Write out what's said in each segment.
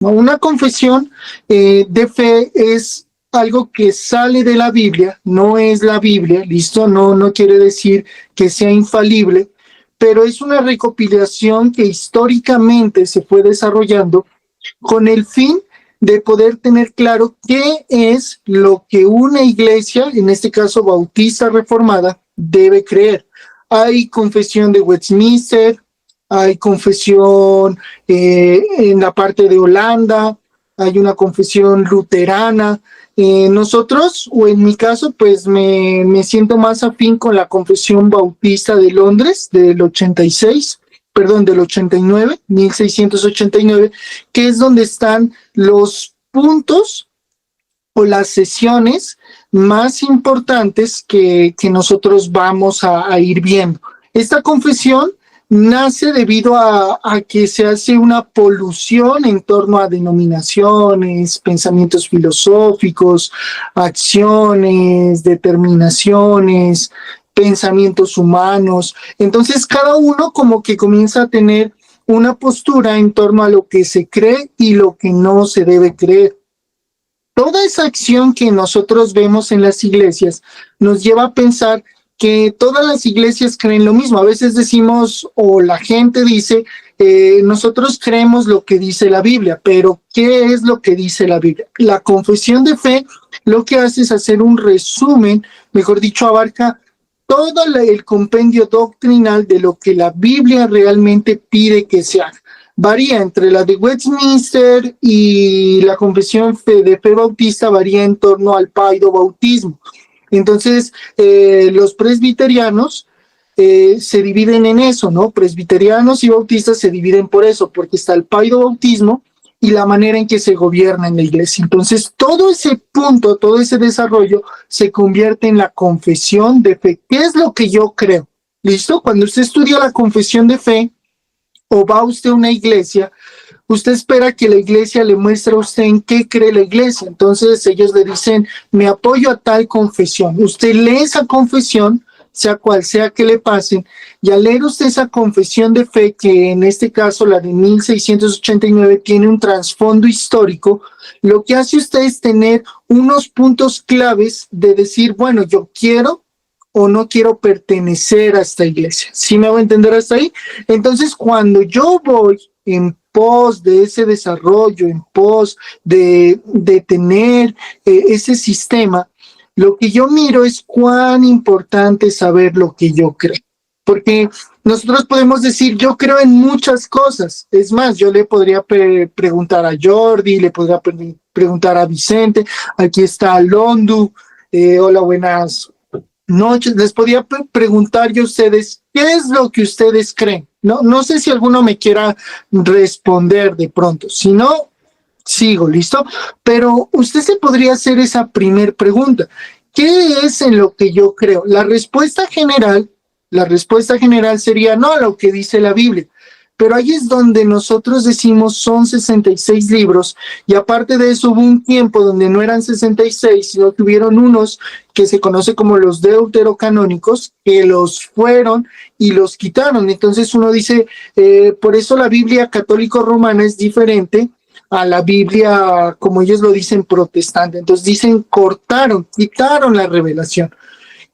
¿no? Una confesión de fe es algo que sale de la Biblia, no es la Biblia, ¿listo? No quiere decir que sea infalible, pero es una recopilación que históricamente se fue desarrollando con el fin de poder tener claro qué es lo que una iglesia, en este caso bautista reformada, debe creer. Hay confesión de Westminster, hay confesión en la parte de Holanda, hay una confesión luterana. Nosotros, o en mi caso, pues me siento más afín con la confesión bautista de Londres del 86, perdón, del 89, 1689, que es donde están los puntos o las sesiones más importantes que nosotros vamos a ir viendo. Esta confesión nace debido a que se hace una polución en torno a denominaciones, pensamientos filosóficos, acciones, determinaciones, pensamientos humanos. Entonces cada uno como que comienza a tener una postura en torno a lo que se cree y lo que no se debe creer. Toda esa acción que nosotros vemos en las iglesias nos lleva a pensar que todas las iglesias creen lo mismo. A veces decimos, o la gente dice, nosotros creemos lo que dice la Biblia, pero ¿qué es lo que dice la Biblia? La confesión de fe lo que hace es hacer un resumen, mejor dicho, abarca todo el compendio doctrinal de lo que la Biblia realmente pide que se haga. Varía entre la de Westminster y la confesión de fe bautista, varía en torno al paidobautismo. Entonces, los presbiterianos se dividen en eso, ¿no? Presbiterianos y bautistas se dividen por eso, porque está el paidobautismo y la manera en que se gobierna en la iglesia. Entonces, todo ese punto, todo ese desarrollo se convierte en la confesión de fe. ¿Qué es lo que yo creo? ¿Listo? Cuando usted estudia la confesión de fe o va usted a una iglesia, usted espera que la iglesia le muestre a usted en qué cree la iglesia. Entonces ellos le dicen, me apoyo a tal confesión. Usted lee esa confesión, sea cual sea que le pasen, y al leer usted esa confesión de fe, que en este caso la de 1689 tiene un trasfondo histórico, lo que hace usted es tener unos puntos claves de decir, bueno, yo quiero o no quiero pertenecer a esta iglesia. ¿Sí me voy a entender hasta ahí? Entonces, cuando yo voy en pos de ese desarrollo, en pos de tener ese sistema, lo que yo miro es cuán importante es saber lo que yo creo. Porque nosotros podemos decir, yo creo en muchas cosas. Es más, yo le podría preguntar a Jordi, le podría preguntar a Vicente, aquí está Londu, hola, buenas noches. Les podría preguntar yo a ustedes, ¿qué es lo que ustedes creen? No sé si alguno me quiera responder de pronto. Si no, sigo, ¿listo? Pero usted se podría hacer esa primer pregunta. ¿Qué es en lo que yo creo? La respuesta general sería no a lo que dice la Biblia. Pero ahí es donde nosotros decimos son 66 libros y aparte de eso hubo un tiempo donde no eran 66, sino que hubieron unos que se conoce como los deuterocanónicos que los fueron y los quitaron. Entonces uno dice, por eso la Biblia católico-romana es diferente a la Biblia, como ellos lo dicen, protestante. Entonces dicen, quitaron la revelación.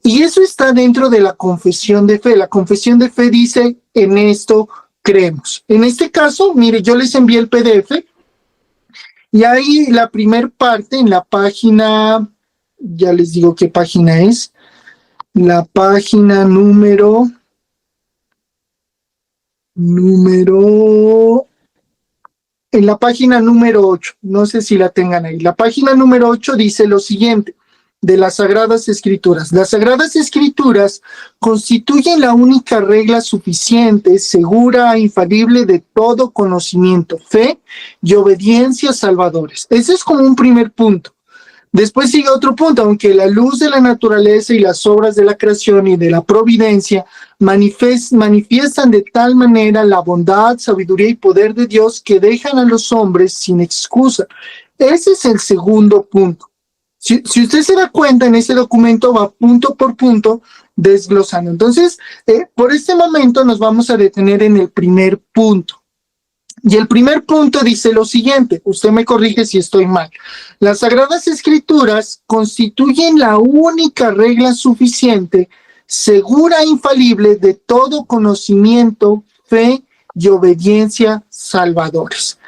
Y eso está dentro de la confesión de fe. La confesión de fe dice, en esto creemos. En este caso, mire, yo les envié el PDF y ahí la primer parte en la página, ya les digo qué página es, la página número, en la página número 8, no sé si la tengan ahí. La página número 8 dice lo siguiente de las Sagradas Escrituras. Las Sagradas Escrituras constituyen la única regla suficiente, segura e infalible de todo conocimiento, fe y obediencia salvadores. Ese es como un primer punto. Después sigue otro punto, aunque la luz de la naturaleza y las obras de la creación y de la providencia manifiestan de tal manera la bondad, sabiduría y poder de Dios que dejan a los hombres sin excusa. Ese es el segundo punto. Si usted se da cuenta, en ese documento va punto por punto desglosando. Entonces, por este momento nos vamos a detener en el primer punto. Y el primer punto dice lo siguiente, usted me corrige si estoy mal. Las Sagradas Escrituras constituyen la única regla suficiente, segura e infalible de todo conocimiento, fe y obediencia salvadores.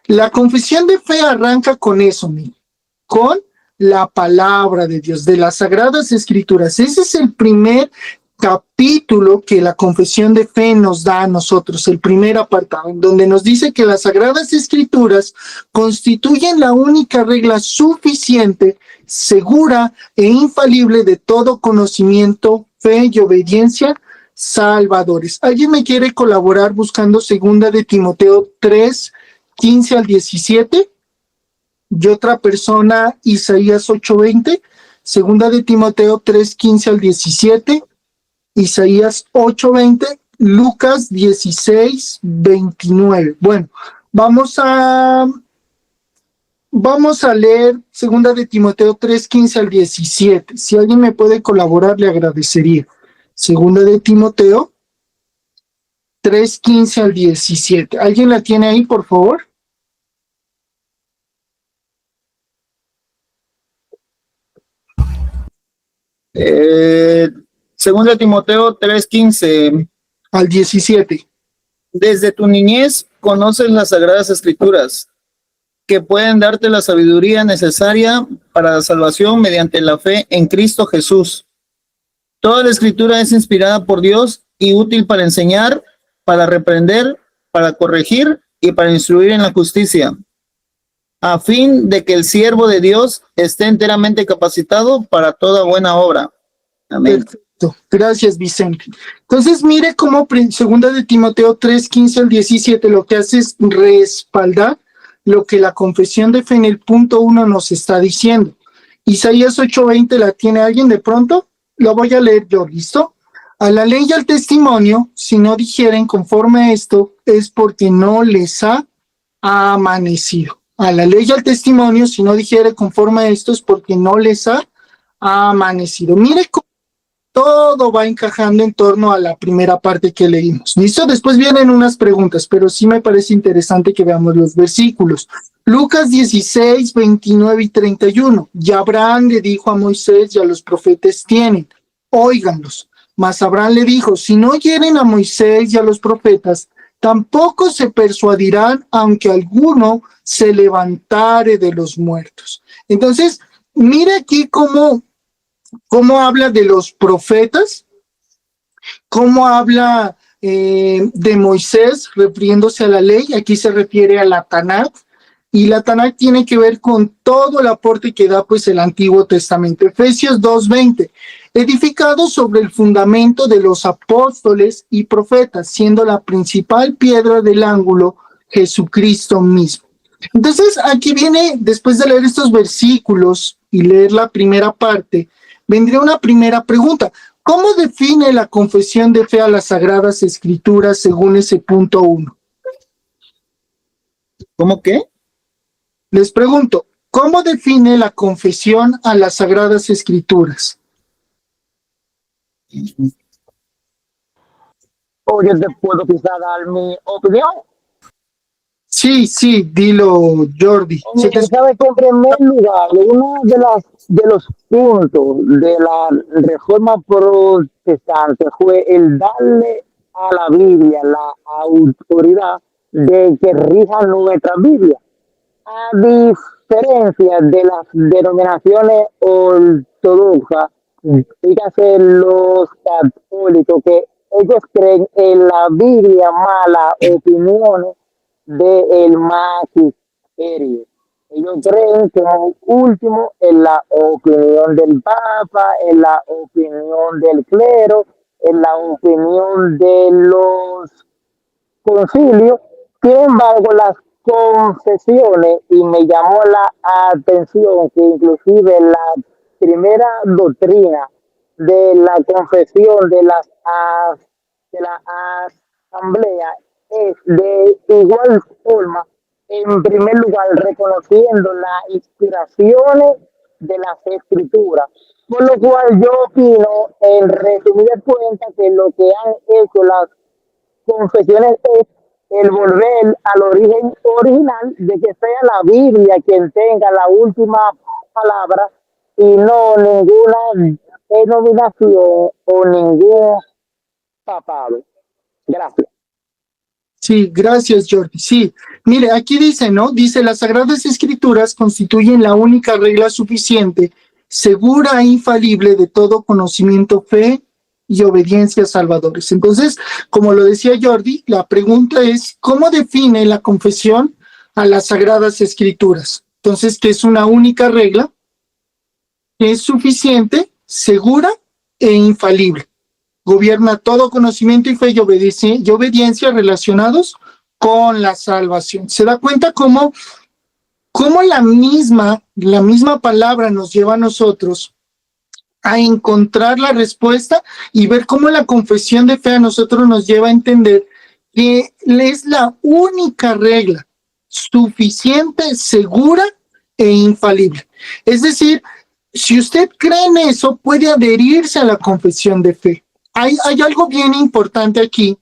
La confesión de fe arranca con eso, con la palabra de Dios, de las Sagradas Escrituras. Ese es el primer capítulo que la confesión de fe nos da a nosotros, el primer apartado, en donde nos dice que las Sagradas Escrituras constituyen la única regla suficiente, segura e infalible de todo conocimiento, fe y obediencia salvadores. ¿Alguien me quiere colaborar buscando segunda de Timoteo 3, 15 al 17? Y otra persona, Isaías 8:20, segunda de Timoteo 3, 15 al 17, Isaías 8:20, Lucas 16:29. Bueno, vamos a leer segunda de Timoteo 3, 15 al 17. Si alguien me puede colaborar, le agradecería. Segunda de Timoteo 3, 15 al 17. ¿Alguien la tiene ahí, por favor? Segunda Timoteo 3:15. Al 17. Desde tu niñez conoces las Sagradas Escrituras, que pueden darte la sabiduría necesaria para la salvación mediante la fe en Cristo Jesús. Toda la Escritura es inspirada por Dios y útil para enseñar, para reprender, para corregir y para instruir en la justicia, a fin de que el siervo de Dios esté enteramente capacitado para toda buena obra. Amén. Perfecto. Gracias, Vicente. Entonces, mire cómo segunda de Timoteo 3, 15 al 17 lo que hace es respaldar lo que la confesión de fe en el punto 1 nos está diciendo. Isaías 8:20, ¿la tiene alguien de pronto? Lo voy a leer yo, ¿listo? A la ley y al testimonio, si no dijeren conforme a esto, es porque no les ha amanecido. A la ley y al testimonio, si no dijere conforme a esto, es porque no les ha amanecido. Mire cómo todo va encajando en torno a la primera parte que leímos. ¿Listo? Después vienen unas preguntas, pero sí me parece interesante que veamos los versículos. Lucas 16, 29 y 31. Y Abraham le dijo a Moisés y a los profetas tienen, óiganlos. Mas Abraham le dijo, si no oyeren a Moisés y a los profetas, tampoco se persuadirán, aunque alguno se levantare de los muertos. Entonces, mira aquí cómo habla de los profetas, cómo habla de Moisés refiriéndose a la ley, aquí se refiere a la Tanakh, y la Tanakh tiene que ver con todo el aporte que da pues el Antiguo Testamento. Efesios 2:20, edificado sobre el fundamento de los apóstoles y profetas, siendo la principal piedra del ángulo Jesucristo mismo. Entonces aquí viene, después de leer estos versículos y leer la primera parte, vendría una primera pregunta. ¿Cómo define la confesión de fe a las Sagradas Escrituras según ese punto 1? ¿Cómo qué? Les pregunto, ¿cómo define la confesión a las Sagradas Escrituras? O yo te puedo quizá dar mi opinión. Sí, dilo, Jordi. Sabe que en primer lugar, uno de los puntos de la reforma protestante fue el darle a la Biblia la autoridad de que rija nuestra Biblia. A diferencia de las denominaciones ortodoxas, fíjate los católicos que ellos creen en la Biblia mala opiniones del magisterio. Ellos creen que es último en la opinión del Papa, en la opinión del clero, en la opinión de los concilios. Sin embargo, las confesiones, y me llamó la atención que inclusive la primera doctrina de la confesión de la asamblea es de igual forma, en primer lugar, reconociendo las inspiraciones de las escrituras. Por lo cual yo opino, en resumida cuenta, que lo que han hecho las confesiones es el volver al origen original de que sea la Biblia quien tenga la última palabra y no ninguna denominación o ningún papado. Gracias. Sí, gracias, Jordi. Sí, mire, aquí dice, ¿no? Dice, las Sagradas Escrituras constituyen la única regla suficiente, segura e infalible de todo conocimiento, fe y obediencia a salvadores. Entonces, como lo decía Jordi, la pregunta es, ¿cómo define la confesión a las Sagradas Escrituras? Entonces, que es una única regla, que es suficiente, segura e infalible. Gobierna todo conocimiento y fe y obediencia relacionados con la salvación. ¿Se da cuenta cómo la misma palabra nos lleva a nosotros a encontrar la respuesta y ver cómo la confesión de fe a nosotros nos lleva a entender que es la única regla suficiente, segura e infalible? Es decir, si usted cree en eso, puede adherirse a la confesión de fe. Hay algo bien importante aquí,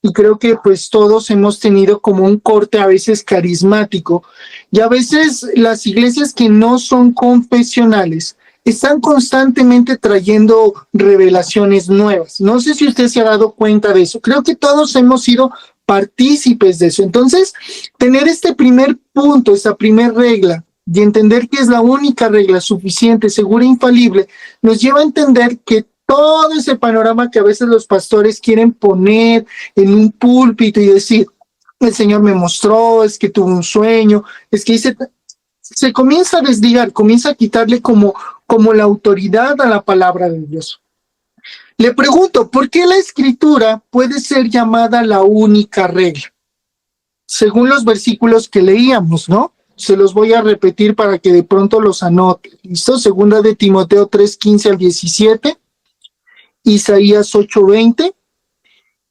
y creo que pues todos hemos tenido como un corte a veces carismático, y a veces las iglesias que no son confesionales están constantemente trayendo revelaciones nuevas. No sé si usted se ha dado cuenta de eso. Creo que todos hemos sido partícipes de eso. Entonces, tener este primer punto, esta primera regla, y entender que es la única regla suficiente, segura e infalible, nos lleva a entender que todo ese panorama que a veces los pastores quieren poner en un púlpito y decir, el Señor me mostró, es que tuve un sueño, es que hice... Se comienza a desligar, comienza a quitarle como la autoridad a la palabra de Dios. Le pregunto, ¿por qué la Escritura puede ser llamada la única regla? Según los versículos que leíamos, ¿no? Se los voy a repetir para que de pronto los anote. ¿Listo? Segunda de Timoteo 3:15 al 17, Isaías 8:20,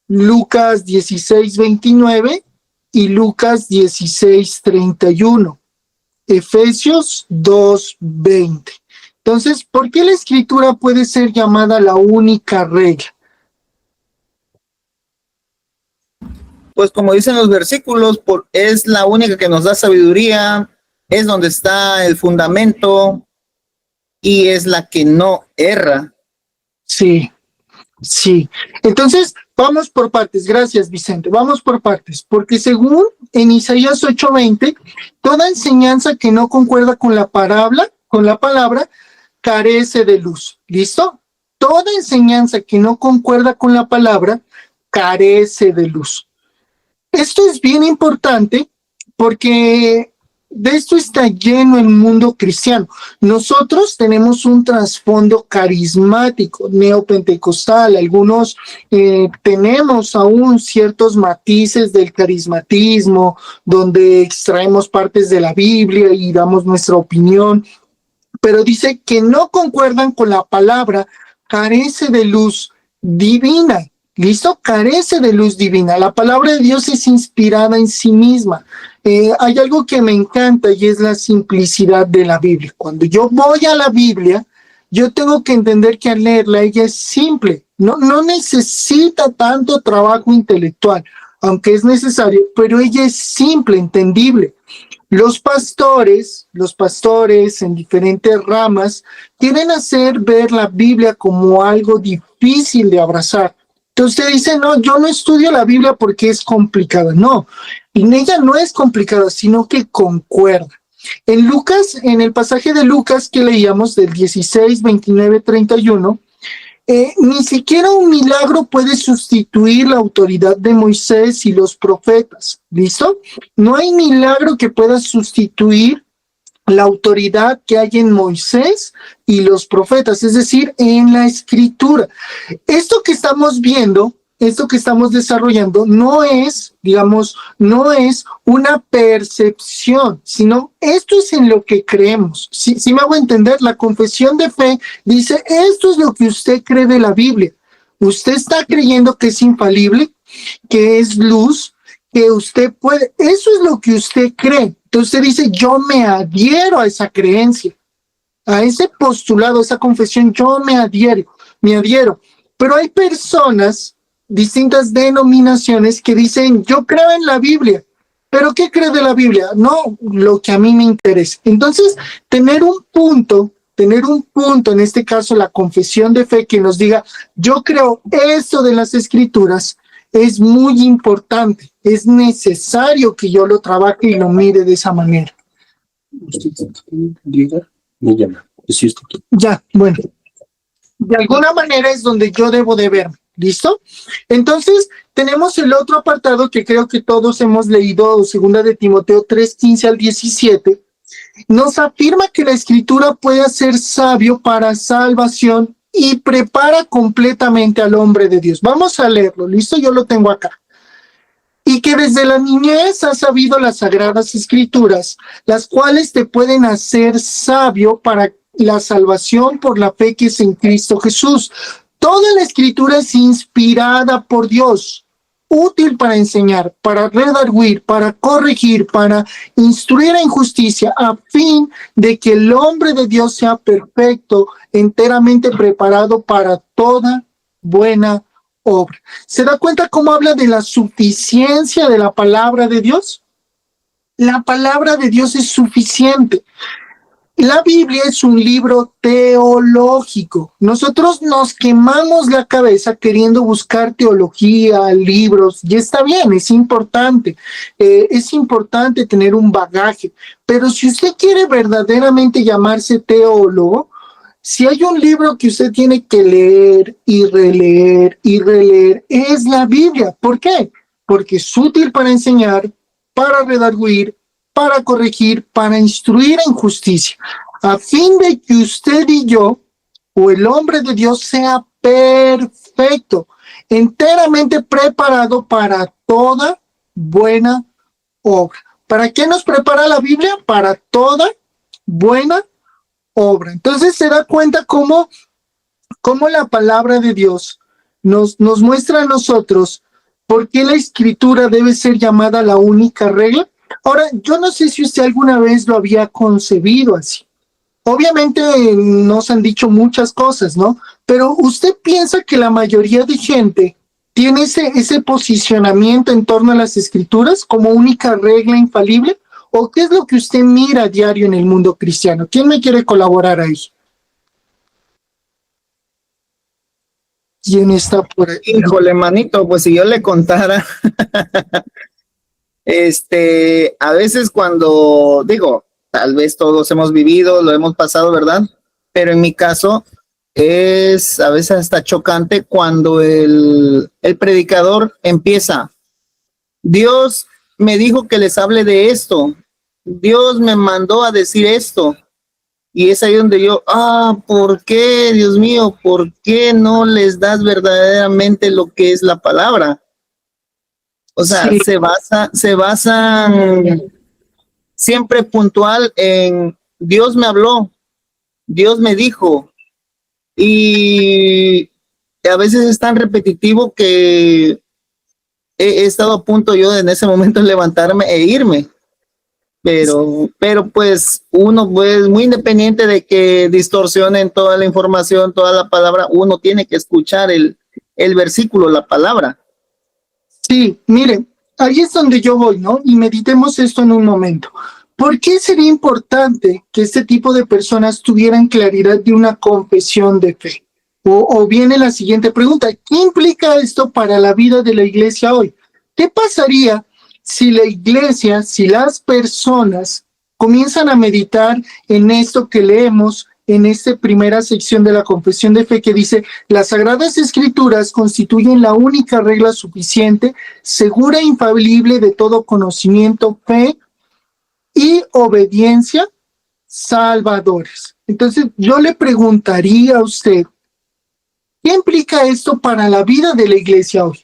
Lucas 16:29 y Lucas 16:31, Efesios 2:20. Entonces, ¿por qué la Escritura puede ser llamada la única regla? Pues como dicen los versículos, es la única que nos da sabiduría, es donde está el fundamento y es la que no erra. Sí, sí. Entonces, vamos por partes. Gracias, Vicente. Vamos por partes. Porque según en Isaías 8:20, toda enseñanza que no concuerda con la palabra, carece de luz. ¿Listo? Toda enseñanza que no concuerda con la palabra, carece de luz. Esto es bien importante porque de esto está lleno el mundo cristiano. Nosotros tenemos un trasfondo carismático, neopentecostal. Algunos tenemos aún ciertos matices del carismatismo, donde extraemos partes de la Biblia y damos nuestra opinión. Pero dice que no concuerdan con la palabra, carece de luz divina. ¿Listo? Carece de luz divina. La palabra de Dios es inspirada en sí misma. Hay algo que me encanta y es la simplicidad de la Biblia. Cuando yo voy a la Biblia, yo tengo que entender que al leerla ella es simple. No necesita tanto trabajo intelectual, aunque es necesario, pero ella es simple, entendible. Los pastores en diferentes ramas quieren hacer ver la Biblia como algo difícil de abrazar. Entonces usted dice, no, yo no estudio la Biblia porque es complicada. No, en ella no es complicada, sino que concuerda. En Lucas, en el pasaje de Lucas que leíamos del 16, 29, 31, ni siquiera un milagro puede sustituir la autoridad de Moisés y los profetas. ¿Listo? No hay milagro que pueda sustituir la autoridad que hay en Moisés y los profetas, es decir, en la Escritura. Esto que estamos viendo, esto que estamos desarrollando, no es una percepción, sino esto es en lo que creemos. Si me hago entender, la confesión de fe dice, esto es lo que usted cree de la Biblia. Usted está creyendo que es infalible, que es luz, que usted puede, eso es lo que usted cree. Entonces usted dice, yo me adhiero a esa creencia, a ese postulado, a esa confesión, yo me adhiero. Pero hay personas distintas denominaciones que dicen, yo creo en la Biblia, pero ¿qué creo de la Biblia? No, lo que a mí me interesa. Entonces, tener un punto, en este caso la confesión de fe que nos diga, yo creo esto de las escrituras, es muy importante, es necesario que yo lo trabaje y lo mire de esa manera. Ya, bueno, de alguna manera es donde yo debo de verme, ¿listo? Entonces, tenemos el otro apartado que creo que todos hemos leído, segunda de Timoteo 3:15 al 17, nos afirma que la escritura puede ser sabio para salvación y prepara completamente al hombre de Dios. Vamos a leerlo, ¿listo? Yo lo tengo acá. Y que desde la niñez has sabido las sagradas escrituras, las cuales te pueden hacer sabio para la salvación por la fe que es en Cristo Jesús. Toda la escritura es inspirada por Dios, útil para enseñar, para redarguir, para corregir, para instruir en justicia, a fin de que el hombre de Dios sea perfecto, enteramente preparado para toda buena obra. ¿Se da cuenta cómo habla de la suficiencia de la palabra de Dios? La palabra de Dios es suficiente. La Biblia es un libro teológico. Nosotros nos quemamos la cabeza queriendo buscar teología, libros, y está bien, es importante tener un bagaje, pero si usted quiere verdaderamente llamarse teólogo, si hay un libro que usted tiene que leer y releer y releer, es la Biblia. ¿Por qué? Porque es útil para enseñar, para redarguir, para corregir, para instruir en justicia, a fin de que usted y yo, o el hombre de Dios, sea perfecto, enteramente preparado para toda buena obra. ¿Para qué nos prepara la Biblia? Para toda buena obra. Entonces se da cuenta cómo la palabra de Dios nos muestra a nosotros por qué la escritura debe ser llamada la única regla. Ahora, yo no sé si usted alguna vez lo había concebido así. Obviamente nos han dicho muchas cosas, ¿no? Pero ¿usted piensa que la mayoría de gente tiene ese posicionamiento en torno a las escrituras como única regla infalible? ¿O qué es lo que usted mira a diario en el mundo cristiano? ¿Quién me quiere colaborar ahí? ¿Quién está por ahí? Híjole, manito, pues si yo le contara, a veces cuando digo, tal vez todos hemos vivido, lo hemos pasado, ¿verdad? Pero en mi caso es a veces hasta chocante cuando el predicador empieza, Dios me dijo que les hable de esto, Dios me mandó a decir esto. Y es ahí donde yo, ¿por qué, Dios mío? ¿Por qué no les das verdaderamente lo que es la palabra? O sea, Sí, se basan siempre puntual en Dios me habló, Dios me dijo, y a veces es tan repetitivo que he estado a punto yo en ese momento de levantarme e irme. Pero pues uno pues muy independiente de que distorsionen toda la información, toda la palabra, uno tiene que escuchar el versículo, la palabra. sí, mire, ahí es donde yo voy, ¿no? Y meditemos esto en un momento. ¿Por qué sería importante que este tipo de personas tuvieran claridad de una confesión de fe? O viene la siguiente pregunta, ¿qué implica esto para la vida de la iglesia hoy? ¿Qué pasaría si la iglesia, si las personas comienzan a meditar en esto que leemos en esta primera sección de la confesión de fe que dice, las sagradas escrituras constituyen la única regla suficiente, segura e infalible de todo conocimiento, fe y obediencia salvadores? Entonces yo le preguntaría a usted, ¿qué implica esto para la vida de la iglesia hoy?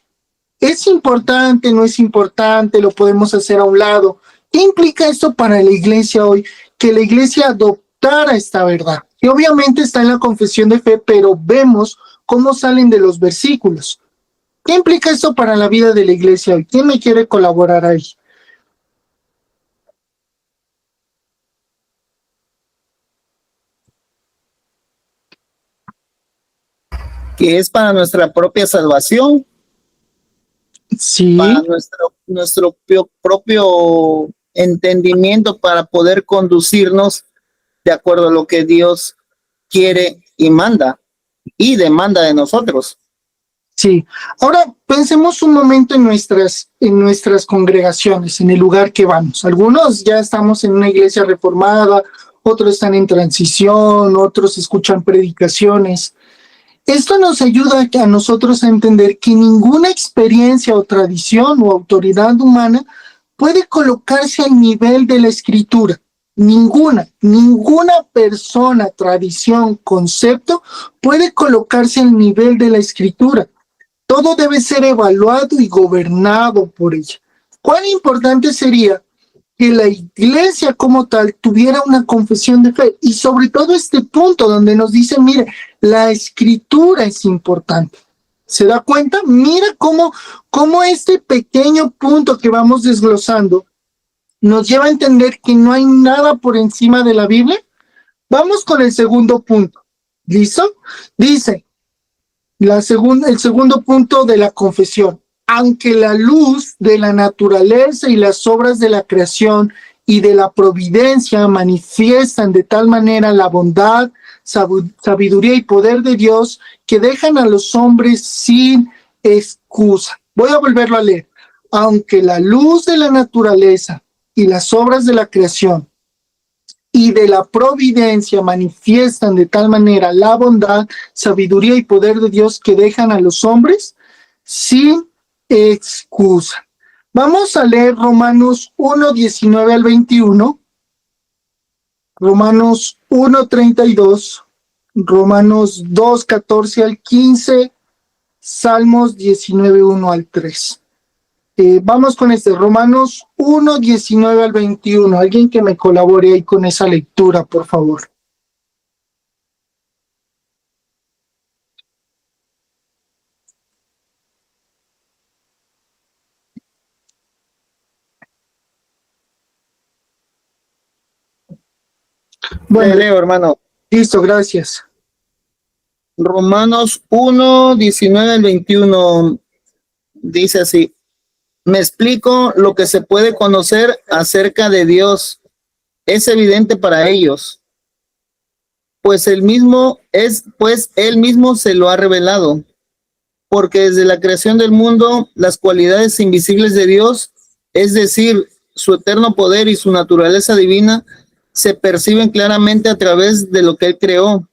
¿Es importante, no es importante, lo podemos hacer a un lado? ¿Qué implica esto para la iglesia hoy? Que la iglesia adoptara esta verdad. Y obviamente está en la confesión de fe, pero vemos cómo salen de los versículos. ¿Qué implica esto para la vida de la iglesia hoy? ¿Quién me quiere colaborar ahí? Que es para nuestra propia salvación Sí, para nuestro propio entendimiento, para poder conducirnos de acuerdo a lo que Dios quiere y manda y demanda de nosotros. sí. Ahora pensemos un momento en nuestras congregaciones, en el lugar que vamos. Algunos ya estamos en una iglesia reformada, otros están en transición, otros escuchan predicaciones. Esto nos ayuda a nosotros a entender que ninguna experiencia o tradición o autoridad humana puede colocarse al nivel de la escritura. Ninguna persona, tradición, concepto puede colocarse al nivel de la escritura. Todo debe ser evaluado y gobernado por ella. ¿Cuán importante sería que la iglesia como tal tuviera una confesión de fe? Y sobre todo este punto donde nos dice, mire, la escritura es importante. ¿Se da cuenta? Mira cómo este pequeño punto que vamos desglosando nos lleva a entender que no hay nada por encima de la Biblia. Vamos con el segundo punto. ¿Listo? Dice, el segundo punto de la confesión. Aunque la luz de la naturaleza y las obras de la creación y de la providencia manifiestan de tal manera la bondad, sabiduría y poder de Dios que dejan a los hombres sin excusa. Voy a volverlo a leer. Aunque la luz de la naturaleza y las obras de la creación y de la providencia manifiestan de tal manera la bondad, sabiduría y poder de Dios que dejan a los hombres sin excusa. Vamos a leer Romanos 1, 19 al 21, Romanos 1, 32, Romanos 2, 14 al 15, Salmos 19, 1 al 3. Vamos con Romanos 1, 19 al 21. Alguien que me colabore ahí con esa lectura, por favor. Bueno, Leo, hermano. listo, gracias. Romanos 1, 19 al 21 dice así: me explico lo que se puede conocer acerca de Dios. Es evidente para ellos, pues él mismo se lo ha revelado, porque desde la creación del mundo las cualidades invisibles de Dios, es decir, su eterno poder y su naturaleza divina, se perciben claramente a través de lo que él creó,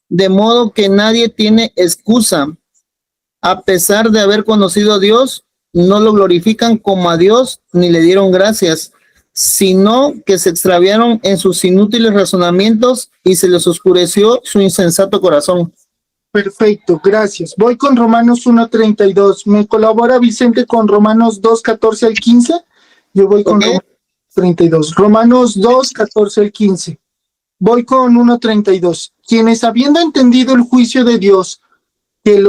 de modo que nadie tiene excusa. A pesar de haber conocido a Dios, no lo glorifican como a Dios ni le dieron gracias, sino que se extraviaron en sus inútiles razonamientos y se les oscureció su insensato corazón. Perfecto, gracias. Voy con Romanos 1:32. ¿Me colabora Vicente con Romanos 2:14 al 15? Yo voy con Romanos 32. Romanos 2:14 al 15. Voy con 1:32. Quienes habiendo entendido el juicio de Dios, que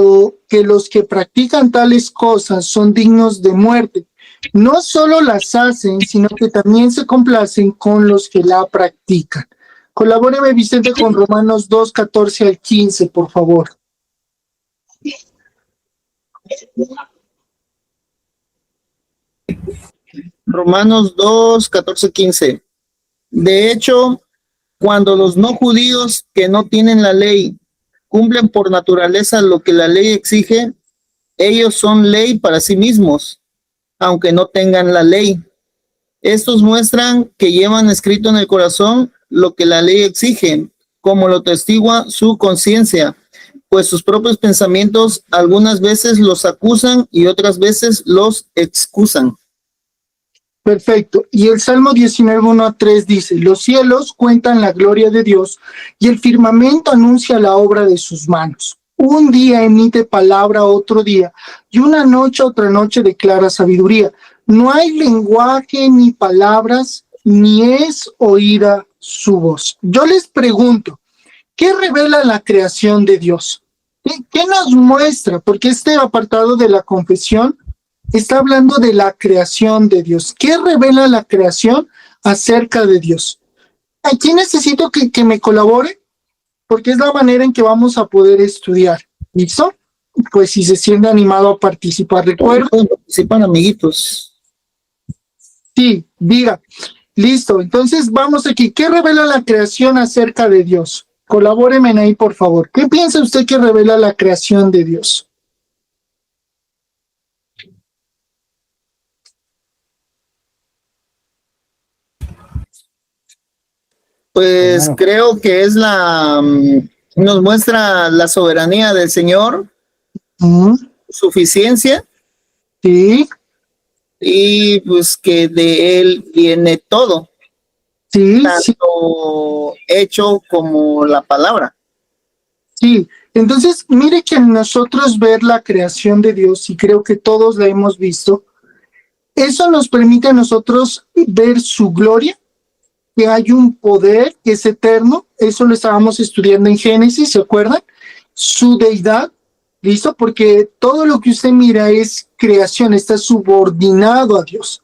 los que practican tales cosas son dignos de muerte, no solo las hacen, sino que también se complacen con los que la practican. Colabóreme, Vicente, con Romanos 2:14 al 15, por favor. Romanos 2, 14, 15. De hecho, cuando los no judíos que no tienen la ley cumplen por naturaleza lo que la ley exige, ellos son ley para sí mismos, aunque no tengan la ley. Estos muestran que llevan escrito en el corazón lo que la ley exige, como lo testigua su conciencia, pues sus propios pensamientos algunas veces los acusan y otras veces los excusan. Perfecto. Y el Salmo 19, 1 a 3 dice: los cielos cuentan la gloria de Dios y el firmamento anuncia la obra de sus manos. Un día emite palabra a otro día y una noche a otra noche declara sabiduría. No hay lenguaje ni palabras, ni es oída su voz. Yo les pregunto, ¿qué revela la creación de Dios? ¿Qué nos muestra? Porque este apartado de la confesión está hablando de la creación de Dios. ¿Qué revela la creación acerca de Dios? Aquí necesito que me colabore, porque es la manera en que vamos a poder estudiar. ¿Listo? pues si se siente animado a participar. Recuerda, Pueden participar, amiguitos. sí, diga. Listo, entonces vamos aquí. ¿Qué revela la creación acerca de Dios? Colabóreme ahí, por favor. ¿Qué piensa usted que revela la creación de Dios? Pues Hermano, creo que es nos muestra la soberanía del Señor, Mm, suficiencia, sí, y pues que de Él viene todo, sí, sí, tanto hecho como la palabra. sí. Entonces, mire que nosotros ver la creación de Dios, y creo que todos la hemos visto, eso nos permite a nosotros ver su gloria, que hay un poder que es eterno, eso lo estábamos estudiando en Génesis, ¿se acuerdan? Su deidad, ¿listo? Porque todo lo que usted mira es creación, está subordinado a Dios.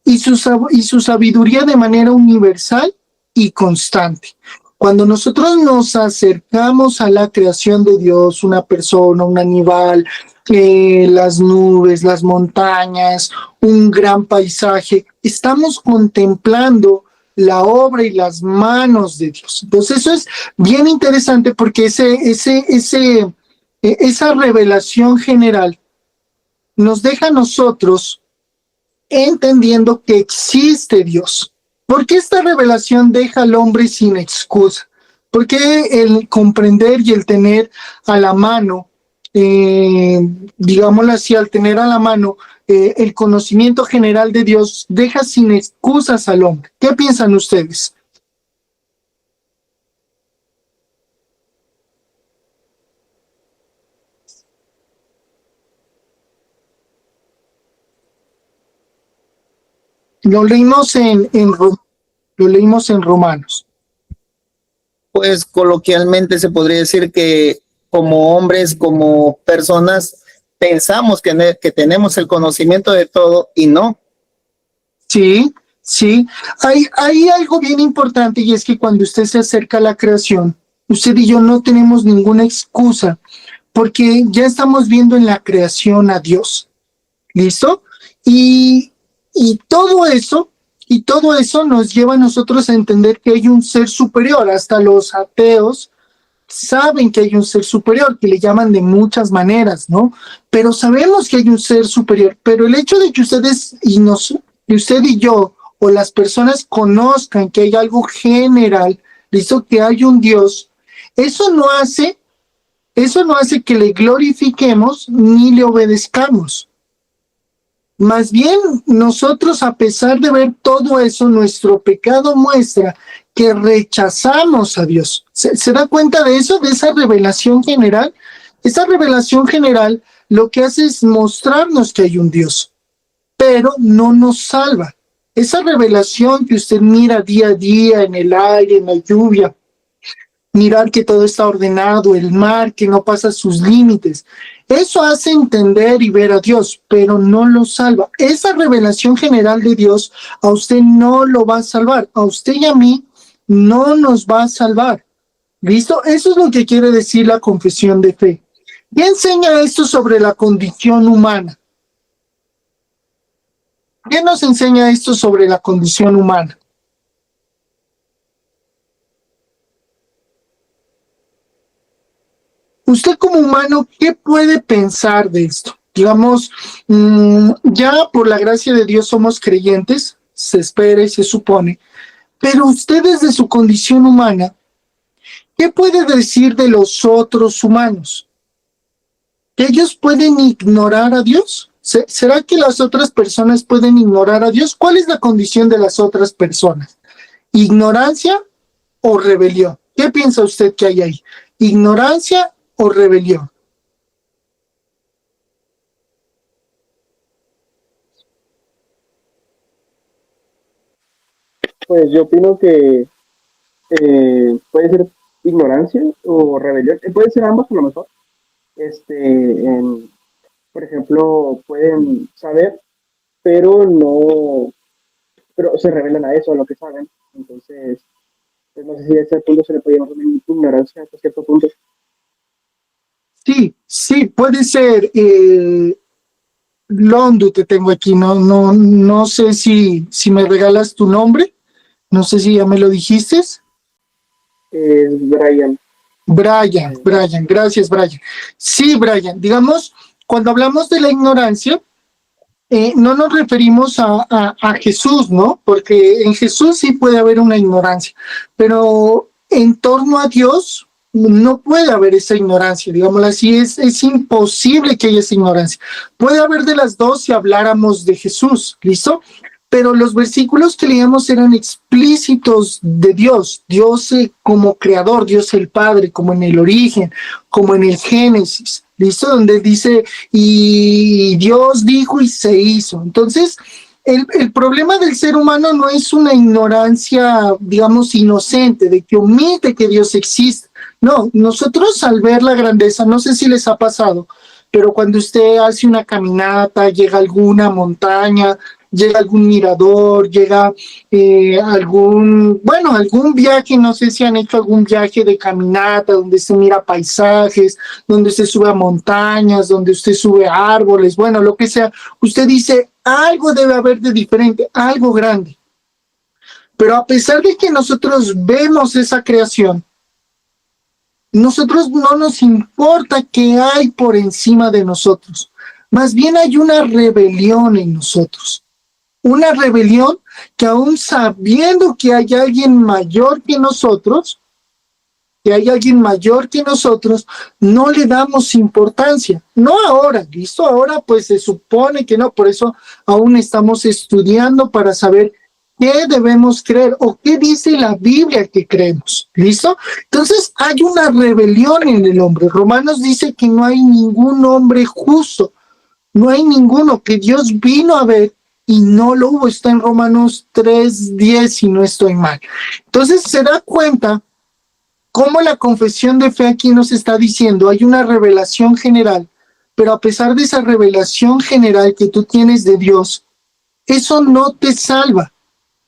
Y su sabiduría de manera universal y constante. Cuando nosotros nos acercamos a la creación de Dios, una persona, un animal, las nubes, las montañas, un gran paisaje, estamos contemplando la obra y las manos de Dios. Entonces eso es bien interesante porque esa revelación general nos deja a nosotros entendiendo que existe Dios. ¿Por qué esta revelación deja al hombre sin excusa? ¿Por qué el comprender y el tener a la mano, digámoslo así, al tener a la mano el conocimiento general de Dios, deja sin excusas al hombre? ¿Qué piensan ustedes? Lo leímos lo leímos en Romanos. Pues coloquialmente se podría decir que como hombres, como personas, pensamos que tenemos el conocimiento de todo y no. Sí, sí. Hay algo bien importante y es que cuando usted se acerca a la creación, usted y yo no tenemos ninguna excusa porque ya estamos viendo en la creación a Dios. ¿Listo? Y, y todo eso, y todo eso nos lleva a nosotros a entender que hay un ser superior. Hasta los ateos saben que hay un ser superior, que le llaman de muchas maneras, ¿no? Pero sabemos que hay un ser superior. Pero el hecho de que ustedes que usted y yo, o las personas conozcan que hay algo general, listo, que hay un Dios, eso no hace, eso no hace que le glorifiquemos ni le obedezcamos. Más bien, nosotros, a pesar de ver todo eso, nuestro pecado muestra que rechazamos a Dios. ¿Se da cuenta de eso, de esa revelación general? Esa revelación general lo que hace es mostrarnos que hay un Dios, pero no nos salva. Esa revelación que usted mira día a día en el aire, en la lluvia, mirar que todo está ordenado, el mar que no pasa sus límites. Eso hace entender y ver a Dios, pero no lo salva. Esa revelación general de Dios a usted no lo va a salvar. A usted y a mí no nos va a salvar. ¿Listo? Eso es lo que quiere decir la confesión de fe. ¿Qué enseña esto sobre la condición humana? ¿Qué nos enseña esto sobre la condición humana? Usted como humano, ¿qué puede pensar de esto? Digamos, ya por la gracia de Dios somos creyentes, se espera y se supone, pero usted desde su condición humana, ¿qué puede decir de los otros humanos? ¿Que ellos pueden ignorar a Dios? ¿Será que las otras personas pueden ignorar a Dios? ¿Cuál es la condición de las otras personas? ¿Ignorancia o rebelión? ¿Qué piensa usted que hay ahí? ¿Ignorancia o rebelión? Pues yo opino que puede ser ignorancia o rebelión, puede ser ambos a lo mejor. Por ejemplo, pueden saber, pero no, pero se revelan a eso, a lo que saben. Entonces, pues no sé si a ese punto se le puede llamar también ignorancia hasta cierto punto. Sí, sí, puede ser. Londu te tengo aquí, no sé si me regalas tu nombre, no sé si ya me lo dijiste. Es Brian. Brian, gracias, Brian. Sí, Brian, digamos, cuando hablamos de la ignorancia, no nos referimos a Jesús, ¿no? Porque en Jesús sí puede haber una ignorancia, pero en torno a Dios no puede haber esa ignorancia, digámoslo así, es imposible que haya esa ignorancia. Puede haber de las dos si habláramos de Jesús, ¿listo? Pero los versículos que leíamos eran explícitos de Dios, Dios como creador, Dios el Padre, como en el origen, como en el Génesis, ¿listo? Donde dice, y Dios dijo y se hizo. Entonces, el problema del ser humano no es una ignorancia, digamos, inocente, de que omite que Dios existe. No, nosotros al ver la grandeza, no sé si les ha pasado, pero cuando usted hace una caminata, llega a alguna montaña, llega algún mirador, llega algún viaje, no sé si han hecho algún viaje de caminata donde se mira paisajes, donde se sube a montañas, donde usted sube a árboles, bueno, lo que sea, usted dice, algo debe haber de diferente, algo grande. Pero a pesar de que nosotros vemos esa creación, nosotros no nos importa qué hay por encima de nosotros. Más bien hay una rebelión en nosotros. Una rebelión que aún sabiendo que hay alguien mayor que nosotros, no le damos importancia. No ahora, ¿listo? Ahora pues se supone que no, por eso aún estamos estudiando para saber qué debemos creer o qué dice la Biblia que creemos, ¿listo? Entonces hay una rebelión en el hombre. Romanos dice que no hay ningún hombre justo, no hay ninguno, que Dios vino a ver y no lo hubo. Está en Romanos 3:10 si no estoy mal. Entonces se da cuenta cómo la confesión de fe aquí nos está diciendo, hay una revelación general, pero a pesar de esa revelación general que tú tienes de Dios, eso no te salva.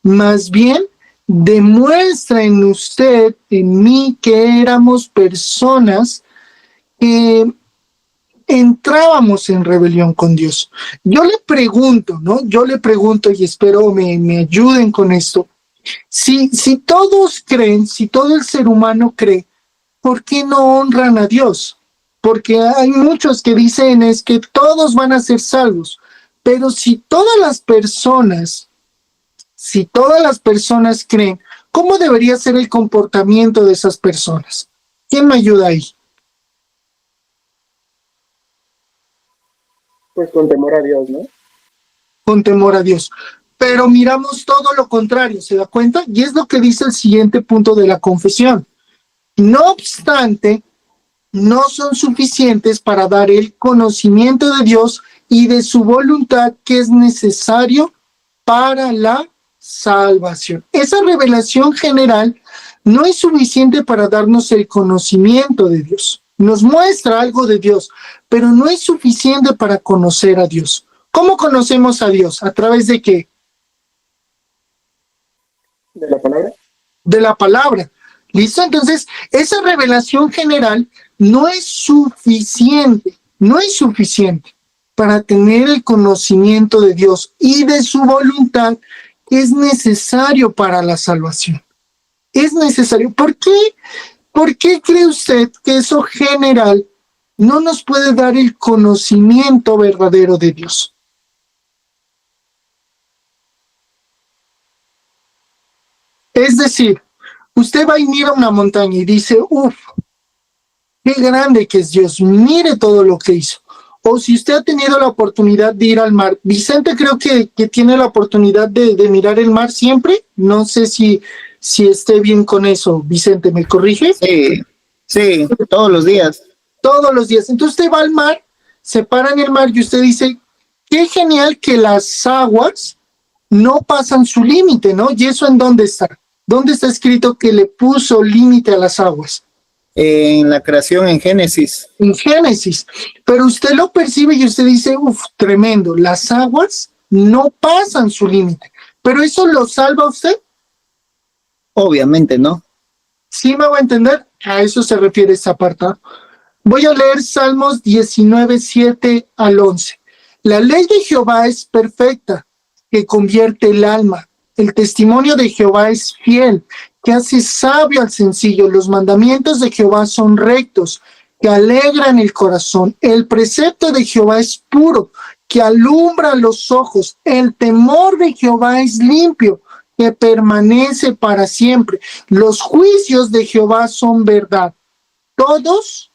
Más bien, demuestra en usted, en mí, que éramos personas que entrábamos en rebelión con Dios. Yo le pregunto, ¿no? Yo le pregunto y espero me ayuden con esto. Si todos creen, si todo el ser humano cree, ¿por qué no honran a Dios? Porque hay muchos que dicen es que todos van a ser salvos, pero si todas las personas creen, ¿cómo debería ser el comportamiento de esas personas? ¿Quién me ayuda ahí? Pues con temor a Dios, ¿no? Con temor a Dios. Pero miramos todo lo contrario, ¿se da cuenta? Y es lo que dice el siguiente punto de la confesión. No obstante, no son suficientes para dar el conocimiento de Dios y de su voluntad que es necesario para la salvación. Esa revelación general no es suficiente para darnos el conocimiento de Dios. Nos muestra algo de Dios, pero no es suficiente para conocer a Dios. ¿Cómo conocemos a Dios? ¿A través de qué? De la palabra. De la palabra. ¿Listo? Entonces, esa revelación general no es suficiente para tener el conocimiento de Dios y de su voluntad que es necesario para la salvación. Es necesario. ¿Por qué cree usted que eso general no nos puede dar el conocimiento verdadero de Dios? Es decir, usted va y mira una montaña y dice, uff, qué grande que es Dios, mire todo lo que hizo. O si usted ha tenido la oportunidad de ir al mar, Vicente creo que tiene la oportunidad de mirar el mar siempre, no sé si esté bien con eso, Vicente, ¿me corrige? Sí, todos los días. Todos los días. Entonces usted va al mar, se para en el mar y usted dice, qué genial que las aguas no pasan su límite, ¿no? ¿Y eso en dónde está? ¿Dónde está escrito que le puso límite a las aguas? En la creación en Génesis. En Génesis. Pero usted lo percibe y usted dice, uff, tremendo, las aguas no pasan su límite. ¿Pero eso lo salva a usted? Obviamente, ¿no? ¿Sí me va a entender? A eso se refiere esta apartado. Voy a leer Salmos 19, 7 al 11. La ley de Jehová es perfecta, que convierte el alma. El testimonio de Jehová es fiel, que hace sabio al sencillo. Los mandamientos de Jehová son rectos, que alegran el corazón. El precepto de Jehová es puro, que alumbra los ojos. El temor de Jehová es limpio, que permanece para siempre. Los juicios de Jehová son verdad, todos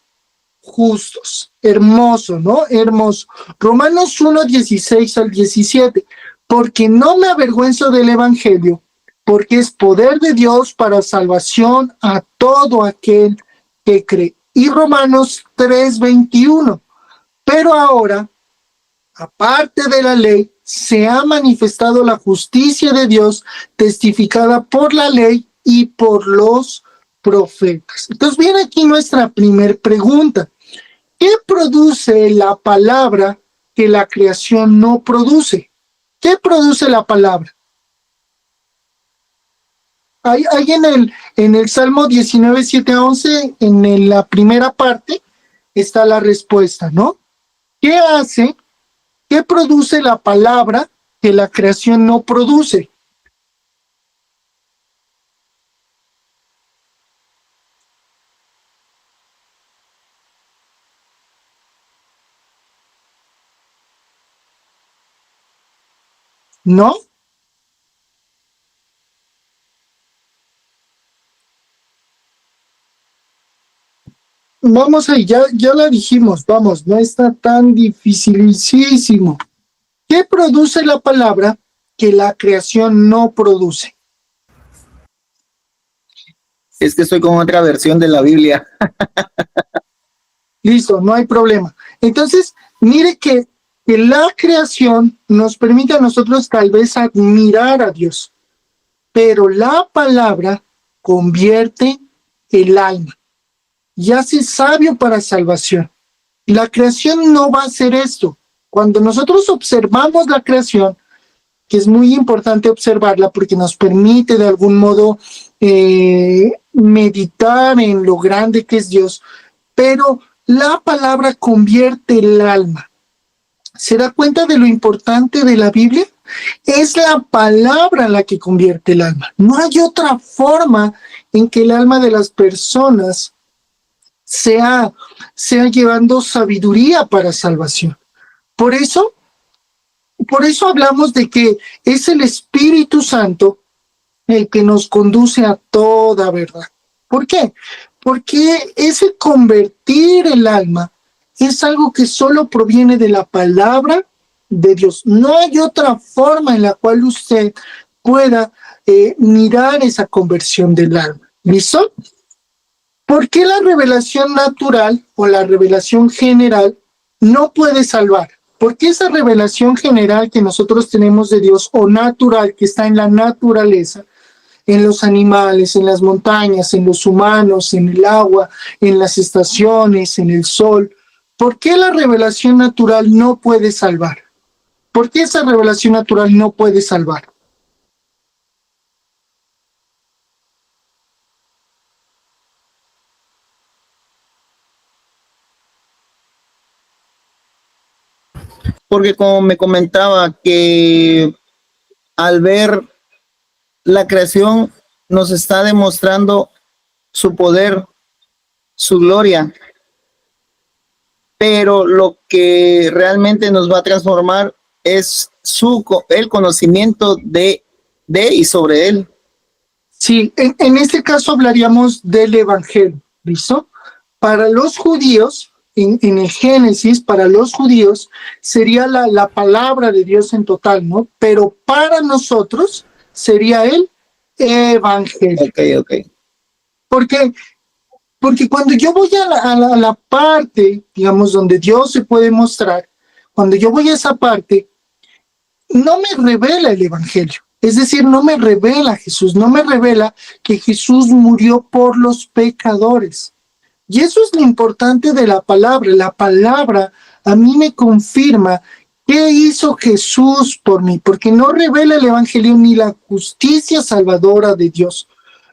justos. Hermoso, ¿no? Hermoso. Romanos 1, 16 al 17. Porque no me avergüenzo del evangelio, porque es poder de Dios para salvación a todo aquel que cree. Y Romanos 3, 21. Pero ahora, aparte de la ley, se ha manifestado la justicia de Dios, testificada por la ley y por los profetas. Entonces viene aquí nuestra primer pregunta. ¿Qué produce la palabra que la creación no produce? ¿Qué produce la palabra? Hay en el Salmo 19, 7 a 11, en la primera parte, está la respuesta, ¿no? ¿Qué hace? ¿Qué produce la palabra que la creación no produce? ¿No? Vamos ahí, ya la dijimos, vamos, no está tan dificilísimo. ¿Qué produce la palabra que la creación no produce? Es que estoy con otra versión de la Biblia. Listo, no hay problema. Entonces, mire que la creación nos permite a nosotros tal vez admirar a Dios, pero la palabra convierte el alma y hace sabio para salvación. La creación no va a hacer esto. Cuando nosotros observamos la creación, que es muy importante observarla porque nos permite de algún modo meditar en lo grande que es Dios, pero la palabra convierte el alma. ¿Se da cuenta de lo importante de la Biblia? Es la palabra la que convierte el alma. No hay otra forma en que el alma de las personas sea llevando sabiduría para salvación. Por eso hablamos de que es el Espíritu Santo el que nos conduce a toda verdad. ¿Por qué? Porque ese convertir el alma es algo que solo proviene de la palabra de Dios. No hay otra forma en la cual usted pueda mirar esa conversión del alma. ¿Listo? ¿Por qué la revelación natural o la revelación general no puede salvar? Porque esa revelación general que nosotros tenemos de Dios o natural que está en la naturaleza, en los animales, en las montañas, en los humanos, en el agua, en las estaciones, en el sol, ¿por qué la revelación natural no puede salvar? ¿Por qué esa revelación natural no puede salvar? Porque como me comentaba que al ver la creación nos está demostrando su poder, su gloria, pero lo que realmente nos va a transformar es el conocimiento de y sobre él. Sí, en este caso hablaríamos del Evangelio, ¿listo? Para los judíos, en el Génesis, para los judíos, sería la palabra de Dios en total, ¿no? Pero para nosotros sería el Evangelio. Ok. Porque cuando yo voy a la parte, digamos, donde Dios se puede mostrar, cuando yo voy a esa parte, no me revela el Evangelio. Es decir, no me revela Jesús, no me revela que Jesús murió por los pecadores. Y eso es lo importante de la palabra. La palabra a mí me confirma qué hizo Jesús por mí, porque no revela el Evangelio ni la justicia salvadora de Dios,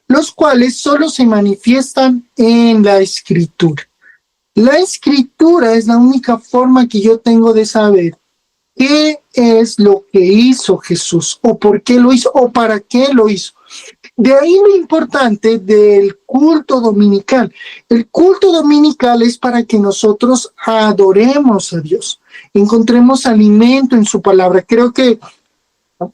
los cuales solo se manifiestan en la Escritura. La escritura es la única forma que yo tengo de saber qué es lo que hizo Jesús, o por qué lo hizo, o para qué lo hizo. De ahí lo importante del culto dominical. El culto dominical es para que nosotros adoremos a Dios, encontremos alimento en su palabra. Creo que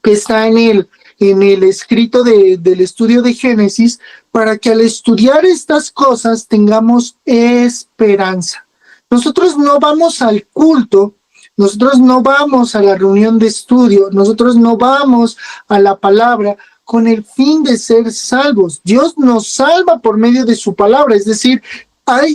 está en el escrito del estudio de Génesis, para que al estudiar estas cosas tengamos esperanza. Nosotros no vamos al culto, nosotros no vamos a la reunión de estudio, nosotros no vamos a la palabra con el fin de ser salvos. Dios nos salva por medio de su palabra, es decir,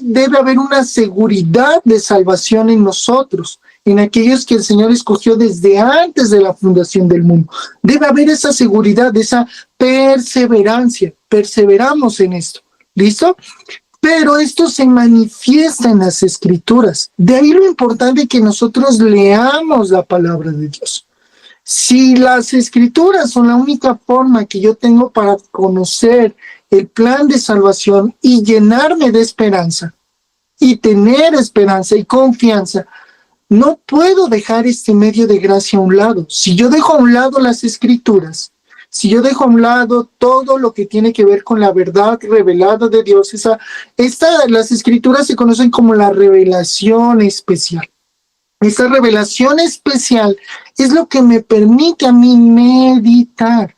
debe haber una seguridad de salvación en nosotros, en aquellos que el Señor escogió desde antes de la fundación del mundo. Debe haber esa seguridad, esa perseverancia. Perseveramos en esto. ¿Listo? Pero esto se manifiesta en las Escrituras. De ahí lo importante que nosotros leamos la palabra de Dios. Si las Escrituras son la única forma que yo tengo para conocer el plan de salvación y llenarme de esperanza, y tener esperanza y confianza, no puedo dejar este medio de gracia a un lado. Si yo dejo a un lado las Escrituras, si yo dejo a un lado todo lo que tiene que ver con la verdad revelada de Dios, las Escrituras se conocen como la revelación especial. Esa revelación especial es lo que me permite a mí meditar.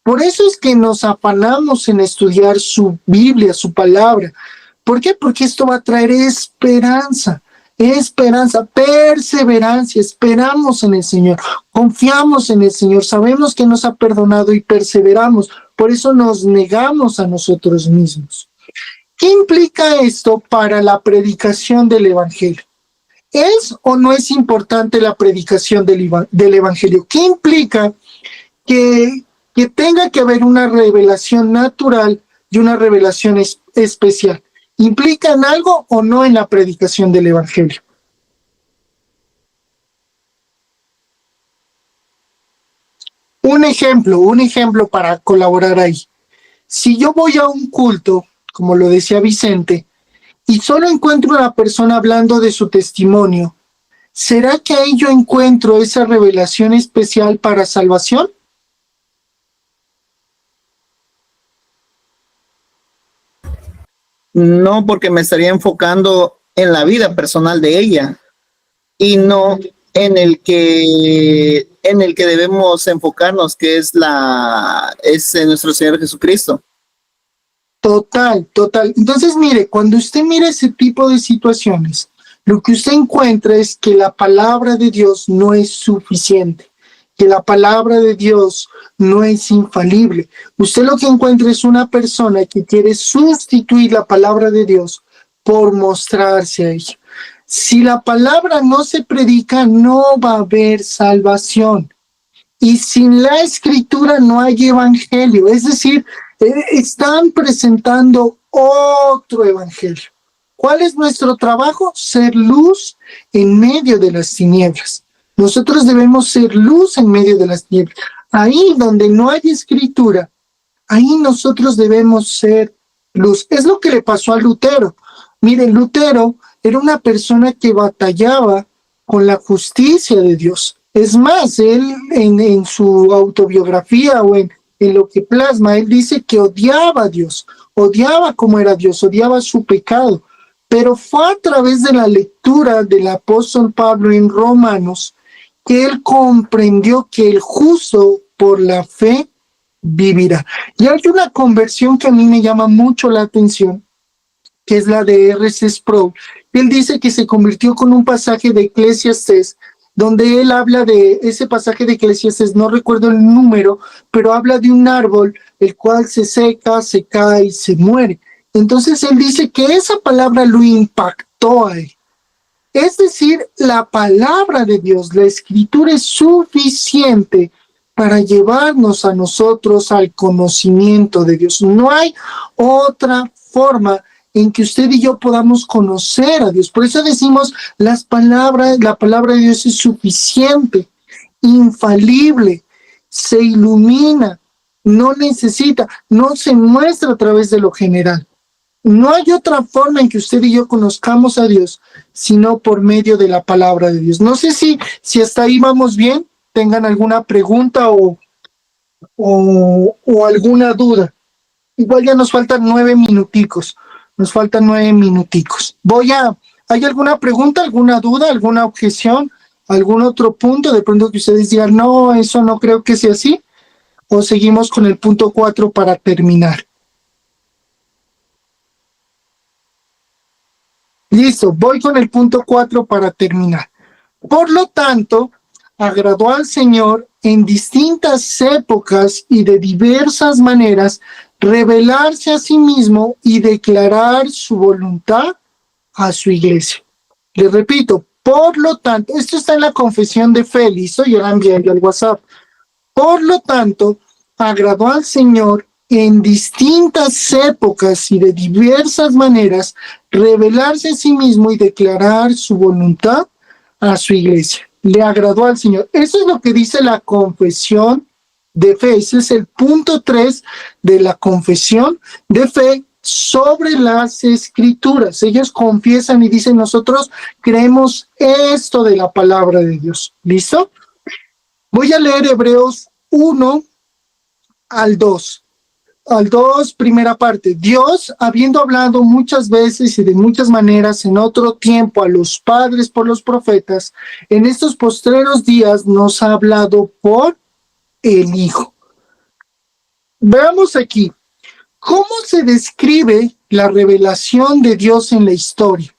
Por eso es que nos afanamos en estudiar su Biblia, su palabra. ¿Por qué? Porque esto va a traer esperanza, perseverancia. Esperamos en el Señor, confiamos en el Señor, sabemos que nos ha perdonado y perseveramos. Por eso nos negamos a nosotros mismos. ¿Qué implica esto para la predicación del Evangelio? ¿Es o no es importante la predicación del Evangelio? ¿Qué implica que tenga que haber una revelación natural y una revelación especial? ¿Implican algo o no en la predicación del Evangelio? Un ejemplo para colaborar ahí. Si yo voy a un culto, como lo decía Vicente, y solo encuentro una persona hablando de su testimonio, ¿será que ahí yo encuentro esa revelación especial para salvación? No, porque me estaría enfocando en la vida personal de ella y no en el que debemos enfocarnos, que es en nuestro Señor Jesucristo. Total. Entonces, mire, cuando usted mira ese tipo de situaciones, lo que usted encuentra es que la palabra de Dios no es suficiente, que la palabra de Dios no es infalible. Usted lo que encuentra es una persona que quiere sustituir la palabra de Dios por mostrarse a ella. Si la palabra no se predica, no va a haber salvación. Y sin la Escritura no hay evangelio. Es decir, están presentando otro evangelio. ¿Cuál es nuestro trabajo? Ser luz en medio de las tinieblas. Nosotros debemos ser luz en medio de las tinieblas. Ahí donde no hay Escritura, ahí nosotros debemos ser luz. Es lo que le pasó a Lutero. Miren, Lutero era una persona que batallaba con la justicia de Dios. Es más, él en su autobiografía o en lo que plasma, él dice que odiaba a Dios, odiaba cómo era Dios, odiaba su pecado. Pero fue a través de la lectura del apóstol Pablo en Romanos que él comprendió que el justo por la fe vivirá. Y hay una conversión que a mí me llama mucho la atención, que es la de R.C. Sproul. Él dice que se convirtió con un pasaje de Eclesiastés, donde él habla de ese pasaje de Eclesiastés, no recuerdo el número, pero habla de un árbol, el cual se seca, se cae y se muere. Entonces él dice que esa palabra lo impactó a él. Es decir, la palabra de Dios, la Escritura es suficiente para llevarnos a nosotros al conocimiento de Dios. No hay otra forma en que usted y yo podamos conocer a Dios. Por eso decimos, la palabra de Dios es suficiente, infalible, se ilumina, no necesita, no se muestra a través de lo general. No hay otra forma en que usted y yo conozcamos a Dios, sino por medio de la palabra de Dios. No sé si hasta ahí vamos bien, tengan alguna pregunta o alguna duda. Igual ya nos faltan 9 minuticos. Nos faltan 9 minuticos. ¿Hay alguna pregunta, alguna duda, alguna objeción, algún otro punto? De pronto que ustedes digan, no, eso no creo que sea así. O seguimos con el punto 4 para terminar. Listo, voy con el punto 4 para terminar. Por lo tanto, agradó al Señor en distintas épocas y de diversas maneras revelarse a sí mismo y declarar su voluntad a su iglesia. Les repito, por lo tanto, esto está en la confesión de fe, listo, yo la envié al WhatsApp. Por lo tanto, agradó al Señor en distintas épocas y de diversas maneras revelarse a sí mismo y declarar su voluntad a su iglesia. Le agradó al Señor. Eso es lo que dice la confesión de fe. Ese es el punto 3 de la confesión de fe sobre las escrituras. Ellos confiesan y dicen, nosotros creemos esto de la palabra de Dios. ¿Listo? Voy a leer Hebreos 1 al 2. Al 2, primera parte. Dios, habiendo hablado muchas veces y de muchas maneras en otro tiempo a los padres por los profetas, en estos postreros días nos ha hablado por el Hijo. Veamos aquí, ¿cómo se describe la revelación de Dios en la historia?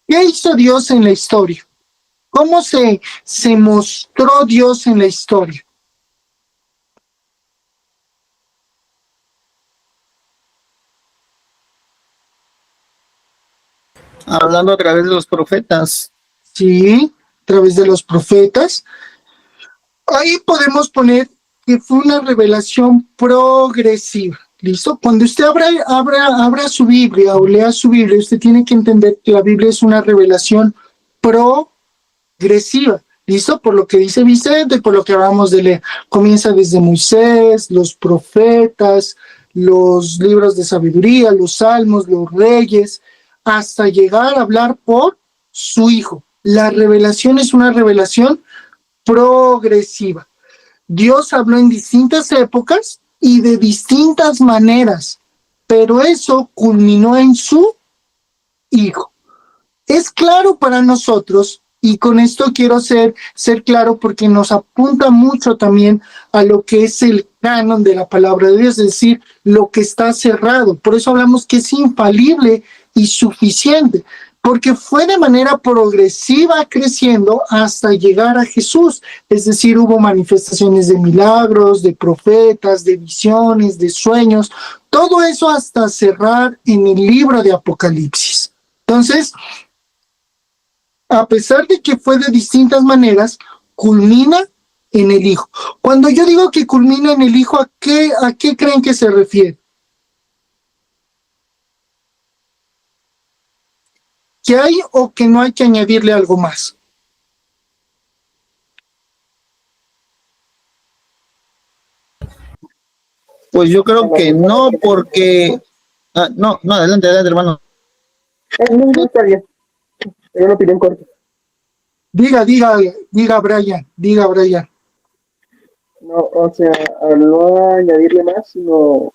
¿Qué hizo Dios en la historia? ¿Cómo se mostró Dios en la historia? Hablando a través de los profetas. Sí, a través de los profetas. Ahí podemos poner que fue una revelación progresiva. ¿Listo? Cuando usted abra su Biblia o lea su Biblia, usted tiene que entender que la Biblia es una revelación progresiva. ¿Listo? Por lo que dice Vicente, por lo que acabamos de leer. Comienza desde Moisés, los profetas, los libros de sabiduría, los salmos, los reyes, hasta llegar a hablar por su Hijo. La revelación es una revelación progresiva. Dios habló en distintas épocas y de distintas maneras, pero eso culminó en su Hijo. Es claro para nosotros, y con esto quiero ser claro porque nos apunta mucho también a lo que es el canon de la palabra de Dios, es decir, lo que está cerrado. Por eso hablamos que es infalible y suficiente, porque fue de manera progresiva creciendo hasta llegar a Jesús. Es decir, hubo manifestaciones de milagros, de profetas, de visiones, de sueños, todo eso hasta cerrar en el libro de Apocalipsis. Entonces, a pesar de que fue de distintas maneras, culmina en el Hijo. Cuando yo digo que culmina en el Hijo, ¿a qué creen que se refiere? ¿Que hay o que no hay que añadirle algo más? Pues yo creo que no, porque... no, adelante, hermano. No, está bien. Es una opinión corta. Diga, Brian. No, o sea, a no añadirle más, sino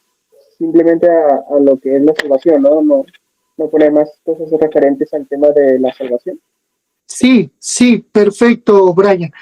simplemente a lo que es la salvación, ¿no? No poner más cosas referentes al tema de la salvación. Sí, perfecto, Brian.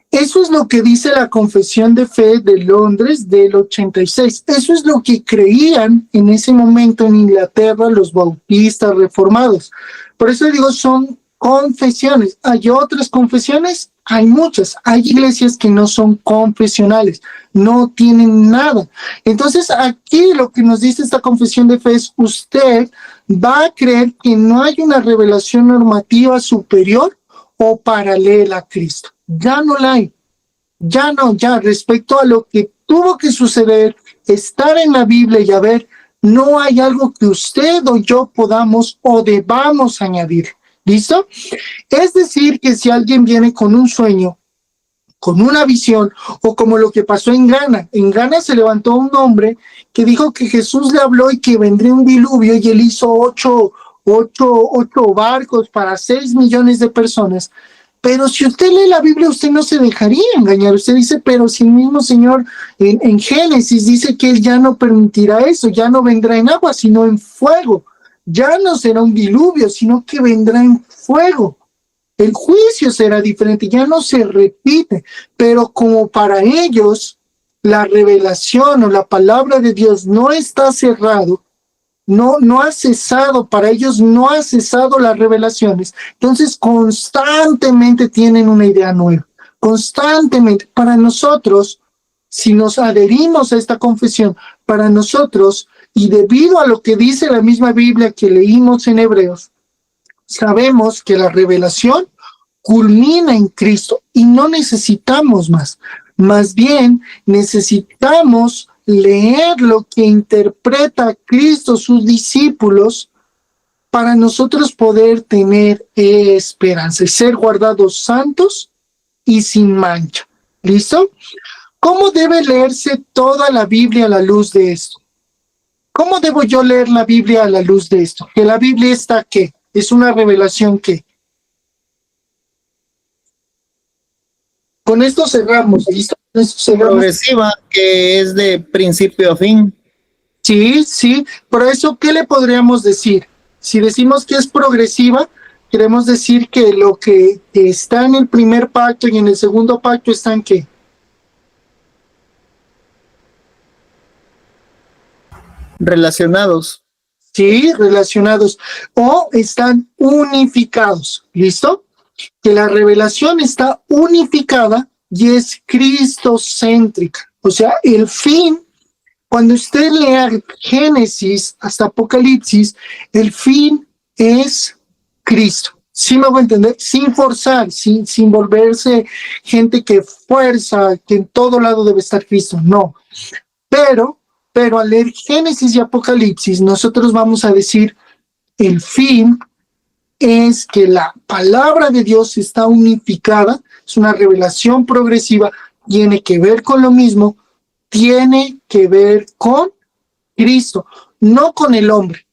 Eso es lo que dice la Confesión de Fe de Londres del 86. Eso es lo que creían en ese momento en Inglaterra los bautistas reformados. Por eso digo, son confesiones. ¿Hay otras confesiones? Hay muchas. Hay iglesias que no son confesionales, no tienen nada. Entonces, aquí lo que nos dice esta confesión de fe es: usted va a creer que no hay una revelación normativa superior o paralela a Cristo. Ya no la hay. Ya respecto a lo que tuvo que suceder, estar en la Biblia y a ver, no hay algo que usted o yo podamos o debamos añadir. ¿Listo? Es decir, que si alguien viene con un sueño, con una visión, o como lo que pasó en Ghana se levantó un hombre que dijo que Jesús le habló y que vendría un diluvio y él hizo ocho barcos para 6 millones de personas. Pero si usted lee la Biblia, usted no se dejaría engañar. Usted dice, pero si el mismo Señor en Génesis dice que Él ya no permitirá eso, ya no vendrá en agua, sino en fuego. Ya no será un diluvio, sino que vendrá en fuego. El juicio será diferente, ya no se repite. Pero como para ellos la revelación o la palabra de Dios no está cerrado, no ha cesado, para ellos no ha cesado las revelaciones. Entonces constantemente tienen una idea nueva, constantemente. Para nosotros, si nos adherimos a esta confesión, para nosotros, y debido a lo que dice la misma Biblia que leímos en Hebreos, sabemos que la revelación culmina en Cristo y no necesitamos más. Más bien, necesitamos leer lo que interpreta Cristo, sus discípulos, para nosotros poder tener esperanza y ser guardados santos y sin mancha. ¿Listo? ¿Cómo debe leerse toda la Biblia a la luz de esto? ¿Cómo debo yo leer la Biblia a la luz de esto? Que la Biblia está ¿qué? Es una revelación ¿qué? Con esto cerramos, ¿listo? Con esto cerramos. Progresiva, que es de principio a fin. Sí, sí, por eso, ¿qué le podríamos decir? Si decimos que es progresiva, queremos decir que lo que está en el primer pacto y en el segundo pacto están ¿qué? Relacionados. Sí, relacionados o están unificados, ¿listo? Que la revelación está unificada y es cristocéntrica. O sea, el fin, cuando usted lea Génesis hasta Apocalipsis, el fin es Cristo. ¿Sí me hago entender? Sin forzar, sin volverse gente que fuerza, que en todo lado debe estar Cristo. No. Pero al leer Génesis y Apocalipsis, nosotros vamos a decir, el fin es que la palabra de Dios está unificada, es una revelación progresiva, tiene que ver con lo mismo, tiene que ver con Cristo, no con el hombre.